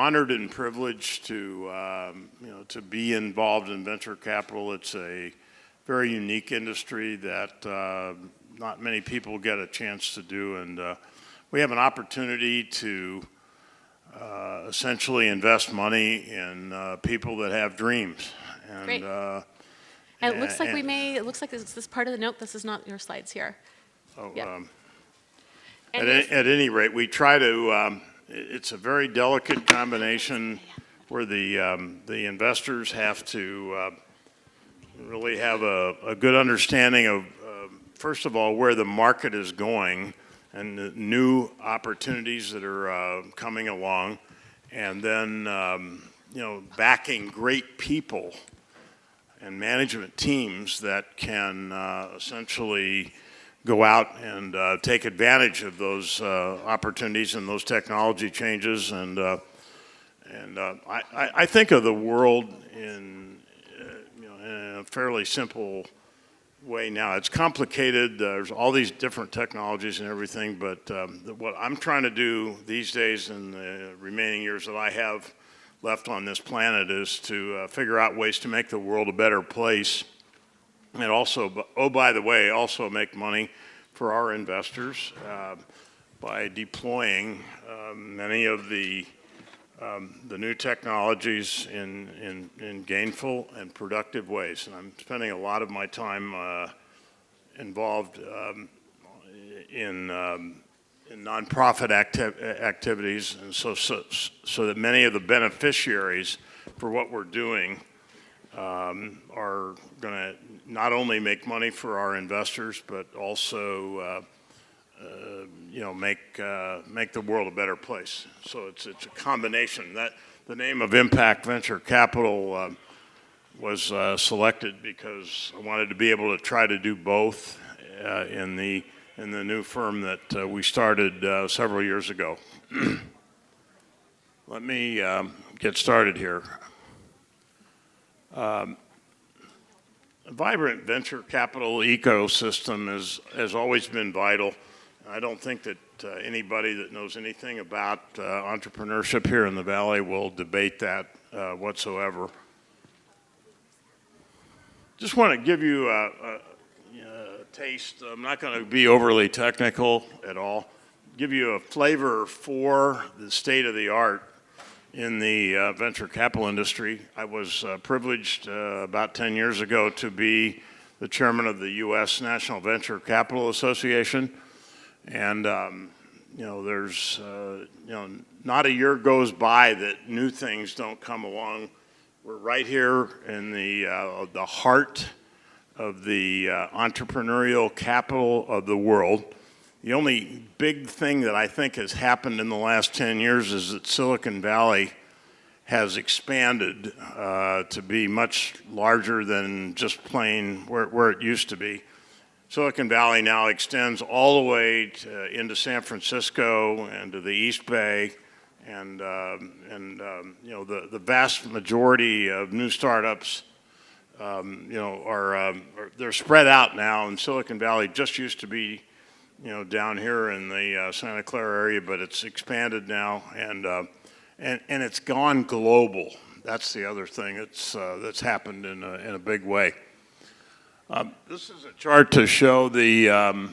honored and privileged to, to be involved in venture capital. It's a very unique industry that not many people get a chance to do, and we have an opportunity to essentially invest money in people that have dreams. And, Great. And it looks like it looks like this part of the note, this is not your slides here. Oh, yep. At any rate, we try to, it's a very delicate combination where the investors have to really have a good understanding of, first of all, where the market is going and the new opportunities that are coming along, and then, backing great people and management teams that can essentially go out and take advantage of those opportunities and those technology changes. And I think of the world in a fairly simple way now. It's complicated. There's all these different technologies and everything, but what I'm trying to do these days in the remaining years that I have left on this planet is to figure out ways to make the world a better place, and also, oh, by the way, also make money for our investors by deploying many of the new technologies in gainful and productive ways. And I'm spending a lot of my time involved in nonprofit activities, and so that many of the beneficiaries for what we're doing are going to not only make money for our investors, but also make the world a better place. So it's a combination. That the name of Impact Venture Capital was selected because I wanted to be able to try to do both in the new firm that we started several years ago. Let me get started here. A vibrant venture capital ecosystem has always been vital. I don't think that anybody that knows anything about entrepreneurship here in the Valley will debate that whatsoever. Just want to give you a taste. I'm not going to be overly technical at all. Give you a flavor for the state of the art in the venture capital industry. I was privileged about 10 years ago to be the chairman of the U.S. National Venture Capital Association. And, there's, not a year goes by that new things don't come along. We're right here in the heart of the entrepreneurial capital of the world. The only big thing that I think has happened in the last 10 years is that Silicon Valley has expanded to be much larger than just plain where it used to be. Silicon Valley now extends all the way into San Francisco and to the East Bay, and the vast majority of new startups they're spread out now, and Silicon Valley just used to be down here in the Santa Clara area, but it's expanded now, and it's gone global. That's the other thing that's happened in a big way. This is a chart to show the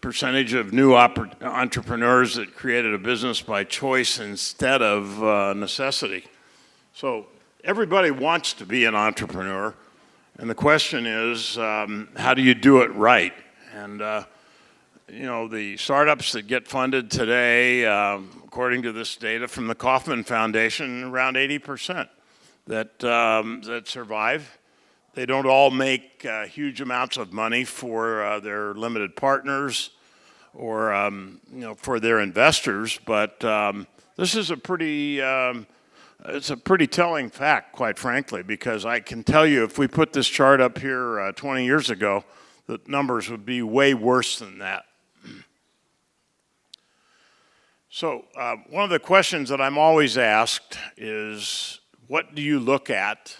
percentage of new entrepreneurs that created a business by choice instead of necessity. So everybody wants to be an entrepreneur, and the question is, how do you do it right? And the startups that get funded today, according to this data from the Kauffman Foundation, around 80% that survive. They don't all make huge amounts of money for their limited partners or for their investors, but this is it's a pretty telling fact, quite frankly, because I can tell you if we put this chart up here 20 years ago, the numbers would be way worse than that. So one of the questions that I'm always asked is, what do you look at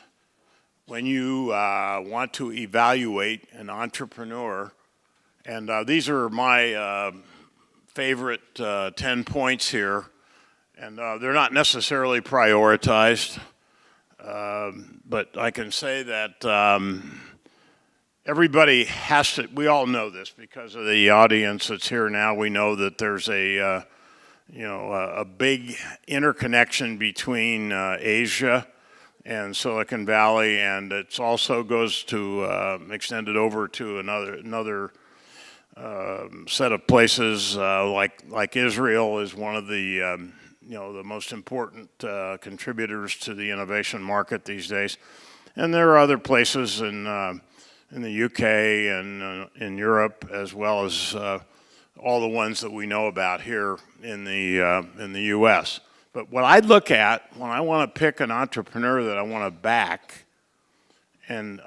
when you want to evaluate an entrepreneur? And these are my favorite 10 points here. And they're not necessarily prioritized, but I can say that everybody has to, we all know this because of the audience that's here now. We know that there's a big interconnection between Asia and Silicon Valley, and it also goes to extended over to another set of places like Israel is one of the the most important contributors to the innovation market these days, and there are other places in the UK and in Europe, as well as all the ones that we know about here in the U.S. But what I look at when I want to pick an entrepreneur that I want to back, and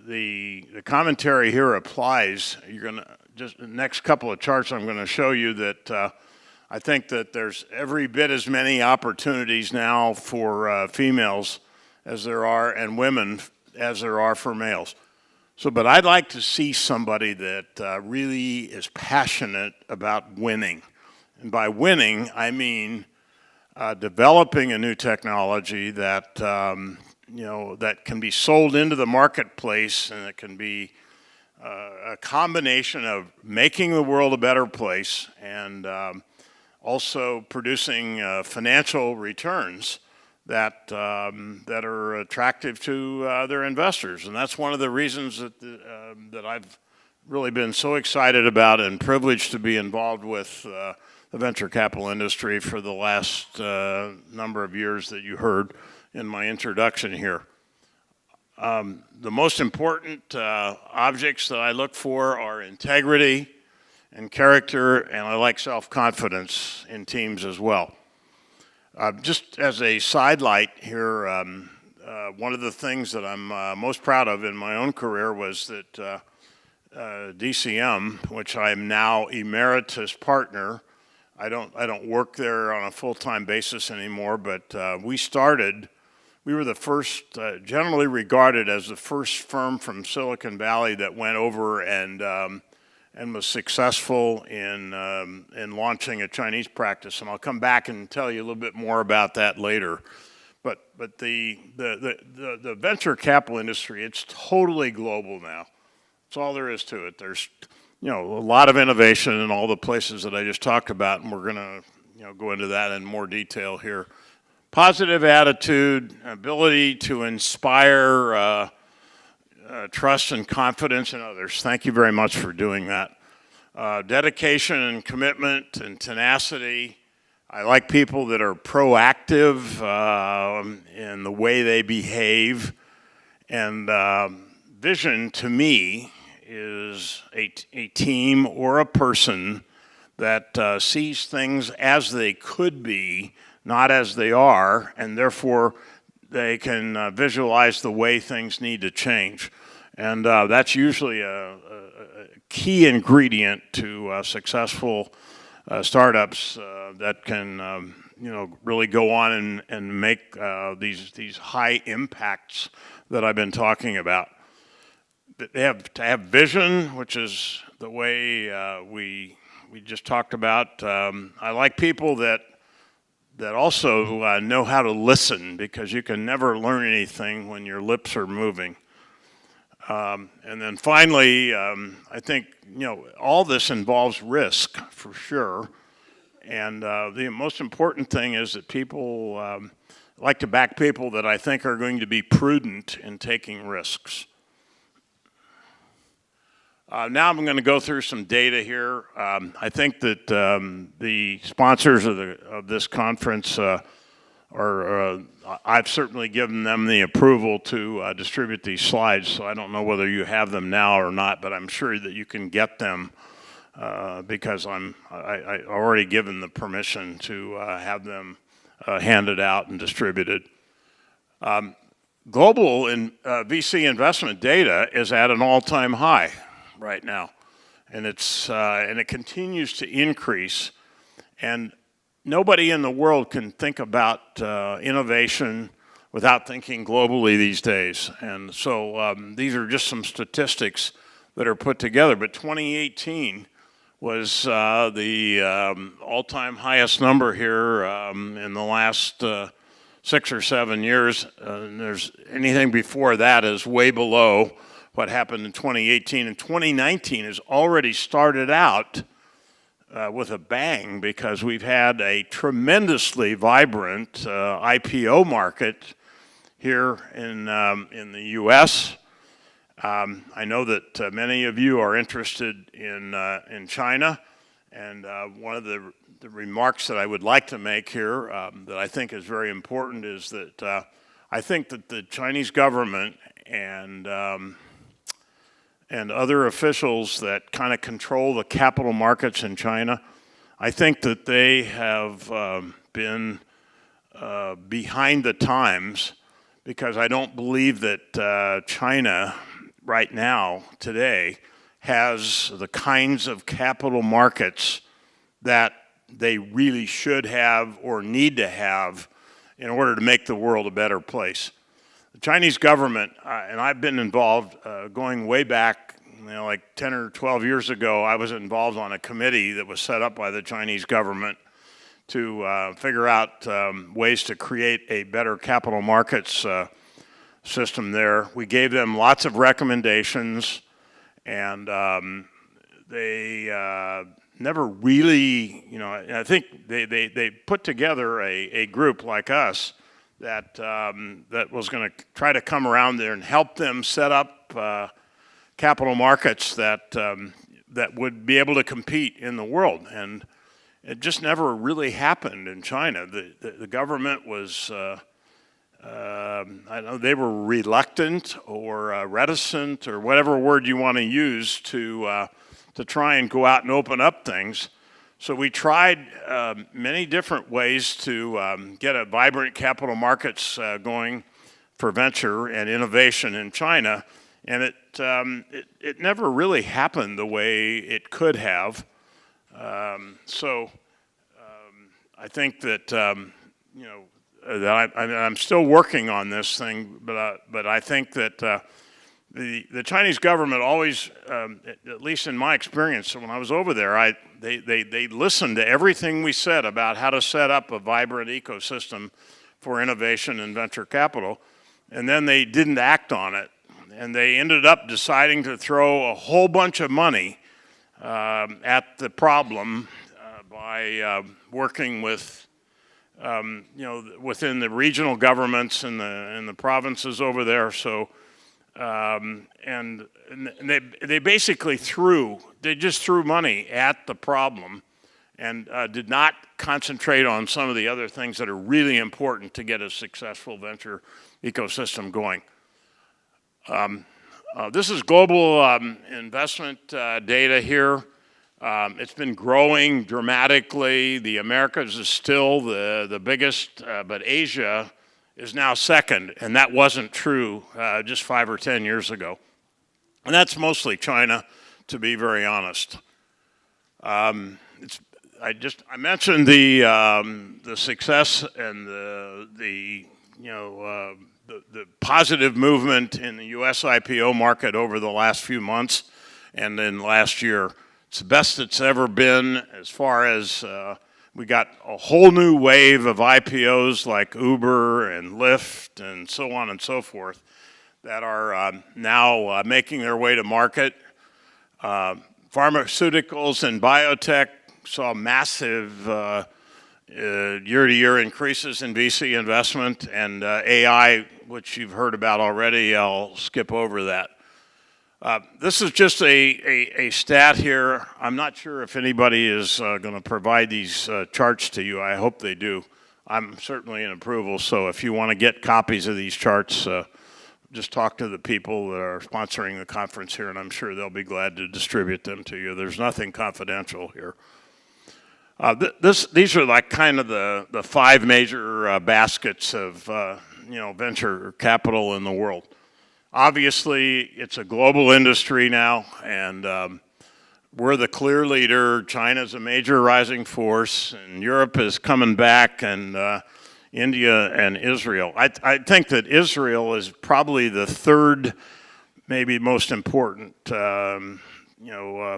the commentary here applies. You're going to just the next couple of charts. I'm going to show you that I think that there's every bit as many opportunities now for females as there are, and women as there are for males. So, but I'd like to see somebody that really is passionate about winning. And by winning, I mean developing a new technology that, that can be sold into the marketplace, and it can be a combination of making the world a better place and also producing financial returns that are attractive to their investors. And that's one of the reasons that I've really been so excited about and privileged to be involved with the venture capital industry for the last number of years that you heard in my introduction here. The most important objects that I look for are integrity and character, and I like self-confidence in teams as well. Just as a sidelight here, one of the things that I'm most proud of in my own career was that DCM, which I'm now emeritus partner, I don't work there on a full-time basis anymore, but we were the first, generally regarded as the first firm from Silicon Valley that went over and was successful in launching a Chinese practice, and I'll come back and tell you a little bit more about that later. But the venture capital industry, it's totally global now. That's all there is to it. There's a lot of innovation in all the places that I just talked about, and we're going to go into that in more detail here. Positive attitude, ability to inspire trust and confidence in others. Thank you very much for doing that. Dedication and commitment and tenacity. I like people that are proactive in the way they behave. And vision, to me, is a team or a person that sees things as they could be, not as they are, and therefore they can visualize the way things need to change. And that's usually a key ingredient to successful startups that can really go on and make these high impacts that I've been talking about. They have to have vision, which is the way we just talked about. I like people that also know how to listen, because you can never learn anything when your lips are moving. And then finally, I think all this involves risk for sure. And the most important thing is that people like to back people that I think are going to be prudent in taking risks. Now I'm going to go through some data here. I think that the sponsors of this conference I've certainly given them the approval to distribute these slides, so I don't know whether you have them now or not, but I'm sure that you can get them because I already given the permission to have them handed out and distributed. Global VC investment data is at an all-time high right now, and it continues to increase, and nobody in the world can think about innovation without thinking globally these days. And so these are just some statistics that are put together. But 2018 was the all-time highest number here in the last 6 or 7 years. And there's anything before that is way below what happened in 2018. And 2019 has already started out with a bang because we've had a tremendously vibrant IPO market here in the U.S. I know that many of you are interested in China, and one of the remarks that I would like to make here that I think is very important is that I think that the Chinese government and other officials that kind of control the capital markets in China, I think that they have been behind the times, because I don't believe that China right now, today, has the kinds of capital markets that they really should have or need to have in order to make the world a better place. The Chinese government, and I've been involved going way back, like 10 or 12 years ago, I was involved on a committee that was set up by the Chinese government to figure out ways to create a better capital markets system there. We gave them lots of recommendations, and they never really, I think they put together a group like us that that was going to try to come around there and help them set up capital markets that that would be able to compete in the world. And it just never really happened in China. The government was I know they were reluctant or reticent or whatever word you want to use to try and go out and open up things. So we tried many different ways to get a vibrant capital markets going for venture and innovation in China, and it never really happened the way it could have. So I think that that I'm still working on this thing, but I think that the Chinese government always, at least in my experience, when I was over there, they listened to everything we said about how to set up a vibrant ecosystem for innovation and venture capital, and then they didn't act on it, and they ended up deciding to throw a whole bunch of money at the problem by working with within the regional governments and the provinces over there. So, and they basically just threw money at the problem and did not concentrate on some of the other things that are really important to get a successful venture ecosystem going. This is global investment data here. It's been growing dramatically. The Americas is still the biggest, but Asia is now second, and that wasn't true just 5 or 10 years ago. And that's mostly China, to be very honest. I mentioned the success and the positive movement in the U.S. IPO market over the last few months and then last year. It's the best it's ever been as far as we got a whole new wave of IPOs like Uber and Lyft and so on and so forth that are now making their way to market. Pharmaceuticals and biotech saw massive year-to-year increases in VC investment, and AI, which you've heard about already, I'll skip over that. This is just a stat here. I'm not sure if anybody is going to provide these charts to you. I hope they do. I'm certainly in approval, so if you want to get copies of these charts, just talk to the people that are sponsoring the conference here, and I'm sure they'll be glad to distribute them to you. There's nothing confidential here. These are like kind of the 5 major baskets of venture capital in the world. Obviously, it's a global industry now, and we're the clear leader. China's a major rising force, and Europe is coming back, and India and Israel. I think that Israel is probably the third, maybe most important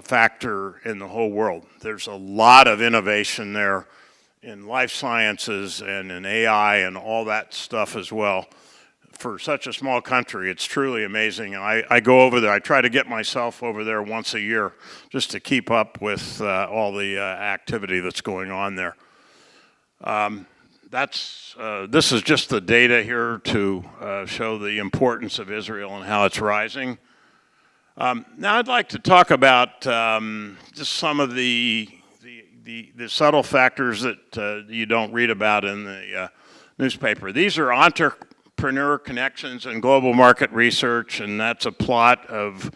factor in the whole world. There's a lot of innovation there in life sciences and in AI and all that stuff as well. For such a small country, it's truly amazing. I go over there. I try to get myself over there once a year just to keep up with all the activity that's going on there. This is just the data here to show the importance of Israel and how it's rising. Now I'd like to talk about just some of the subtle factors that you don't read about in the newspaper. These are entrepreneur connections and global market research, and that's a plot of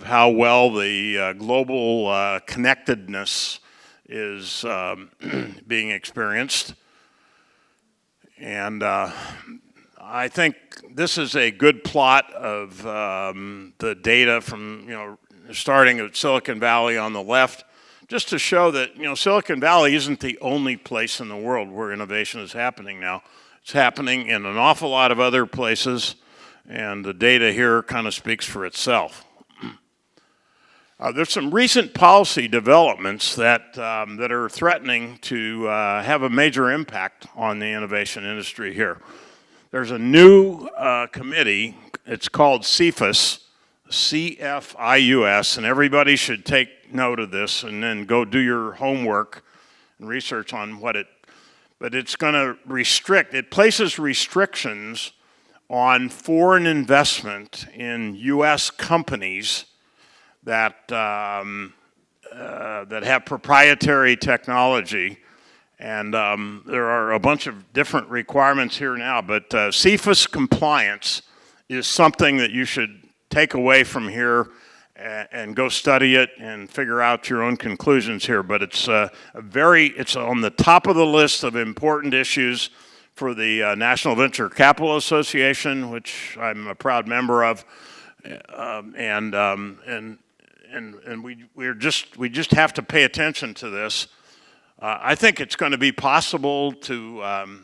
how well the global connectedness is being experienced. And I think this is a good plot of the data from, starting at Silicon Valley on the left, just to show that, Silicon Valley isn't the only place in the world where innovation is happening now. It's happening in an awful lot of other places, and the data here kind of speaks for itself. There's some recent policy developments that are threatening to have a major impact on the innovation industry here. There's a new committee. It's called CFIUS, C-F-I-U-S, and everybody should take note of this and then go do your homework and research on what but it's going to restrict, it places restrictions on foreign investment in U.S. companies that have proprietary technology. And there are a bunch of different requirements here now, but CFIUS compliance is something that you should take away from here and go study it and figure out your own conclusions here. But it's it's on the top of the list of important issues for the National Venture Capital Association, which I'm a proud member of, and we just have to pay attention to this. I think it's going to be possible to,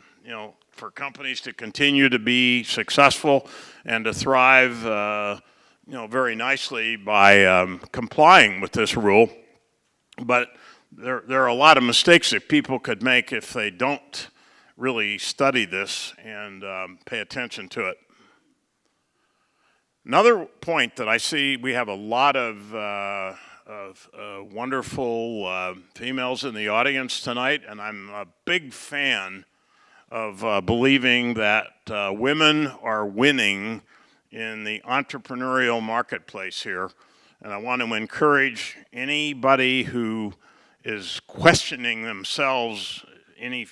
for companies to continue to be successful and to thrive, very nicely by complying with this rule. But there are a lot of mistakes that people could make if they don't really study this and pay attention to it. Another point that I see, we have a lot of wonderful females in the audience tonight, and I'm a big fan of believing that women are winning in the entrepreneurial marketplace here. And I want to encourage anybody who is questioning themselves, any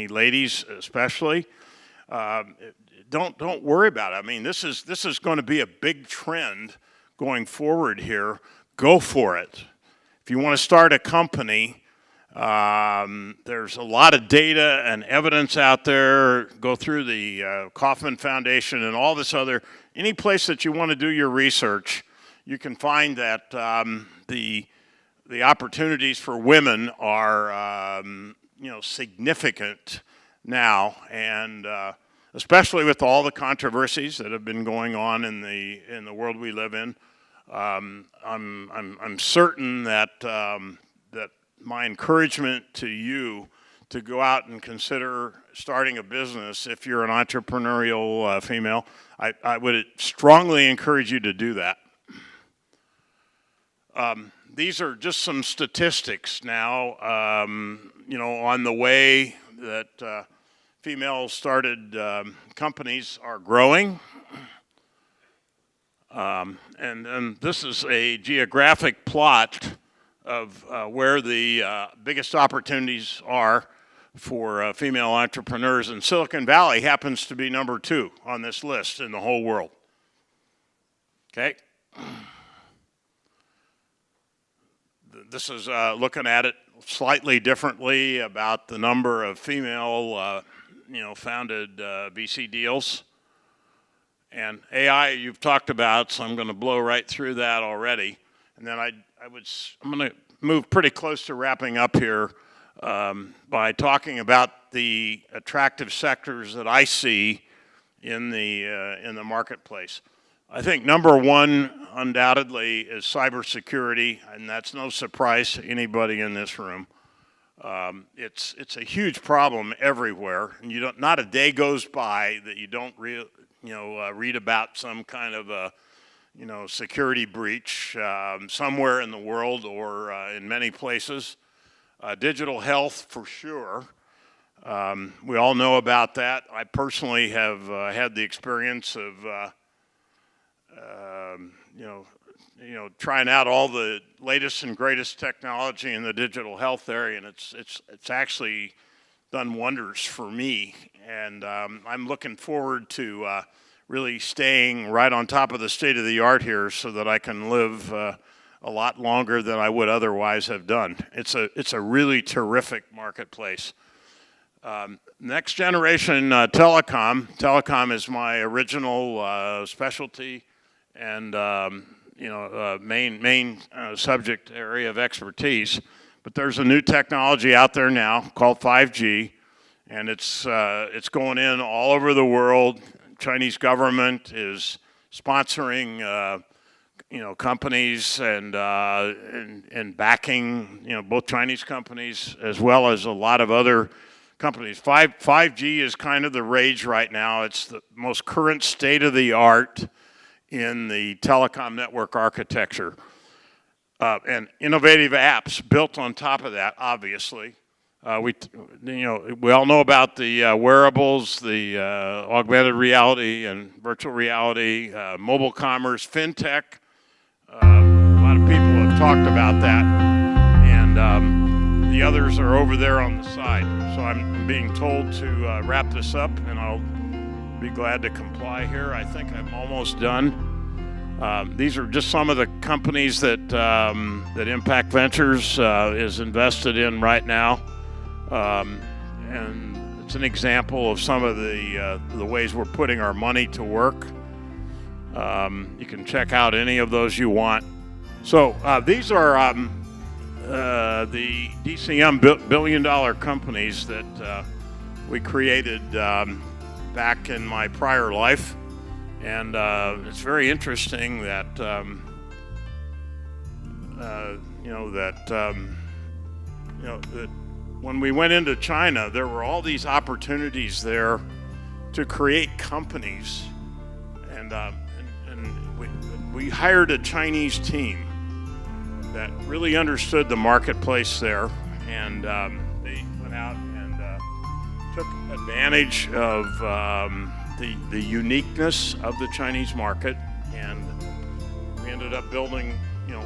ladies especially, don't worry about it. I mean, this is going to be a big trend going forward here. Go for it. If you want to start a company, there's a lot of data and evidence out there. Go through the Kauffman Foundation and all this other, any place that you want to do your research, you can find that the opportunities for women are significant now, and especially with all the controversies that have been going on in the world we live in. I'm certain that that my encouragement to you to go out and consider starting a business, if you're an entrepreneurial female, I would strongly encourage you to do that. These are just some statistics now, on the way that female-started companies are growing. And this is a geographic plot of where the biggest opportunities are for female entrepreneurs. And Silicon Valley happens to be number 2 on this list in the whole world. Okay? This is looking at it slightly differently about the number of female, founded VC deals. And AI you've talked about, so I'm going to blow right through that already. And then I'm going to move pretty close to wrapping up here by talking about the attractive sectors that I see in the marketplace. I think number one, undoubtedly, is cybersecurity, and that's no surprise to anybody in this room. It's a huge problem everywhere, and not a day goes by that you don't read about some kind of a security breach somewhere in the world or in many places. Digital health, for sure. We all know about that. I personally have had the experience of trying out all the latest and greatest technology in the digital health area, and it's actually done wonders for me. And I'm looking forward to really staying right on top of the state of the art here, so that I can live a lot longer than I would otherwise have done. It's a really terrific marketplace. Next generation telecom. Telecom is my original specialty and main subject area of expertise. But there's a new technology out there now called 5G, and it's going in all over the world. Chinese government is sponsoring companies and backing both Chinese companies as well as a lot of other companies. 5G is kind of the rage right now. It's the most current state of the art in the telecom network architecture, and innovative apps built on top of that. Obviously, we all know about the wearables, the augmented reality and virtual reality, mobile commerce, fintech. A lot of people have talked about that, and the others are over there on the side. So I'm being told to wrap this up, and I'll be glad to comply here. I think I'm almost done. These are just some of the companies that Impact Ventures is invested in right now, and it's an example of some of the ways we're putting our money to work. You can check out any of those you want. So these are the DCM billion-dollar companies that we created back in my prior life, and it's very interesting that that when we went into China, there were all these opportunities there to create companies, and we hired a Chinese team that really understood the marketplace there, and they went out and took advantage of the uniqueness of the Chinese market, and we ended up building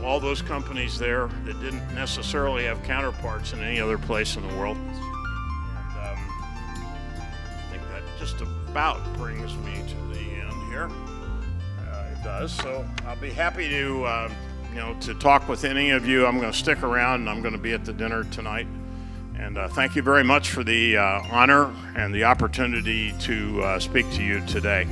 all those companies there that didn't necessarily have counterparts in any other place in the world. And I think that just about brings me to the end here. It does. So I'll be happy to to talk with any of you. I'm going to stick around, and I'm going to be at the dinner tonight. And thank you very much for the honor and the opportunity to speak to you today.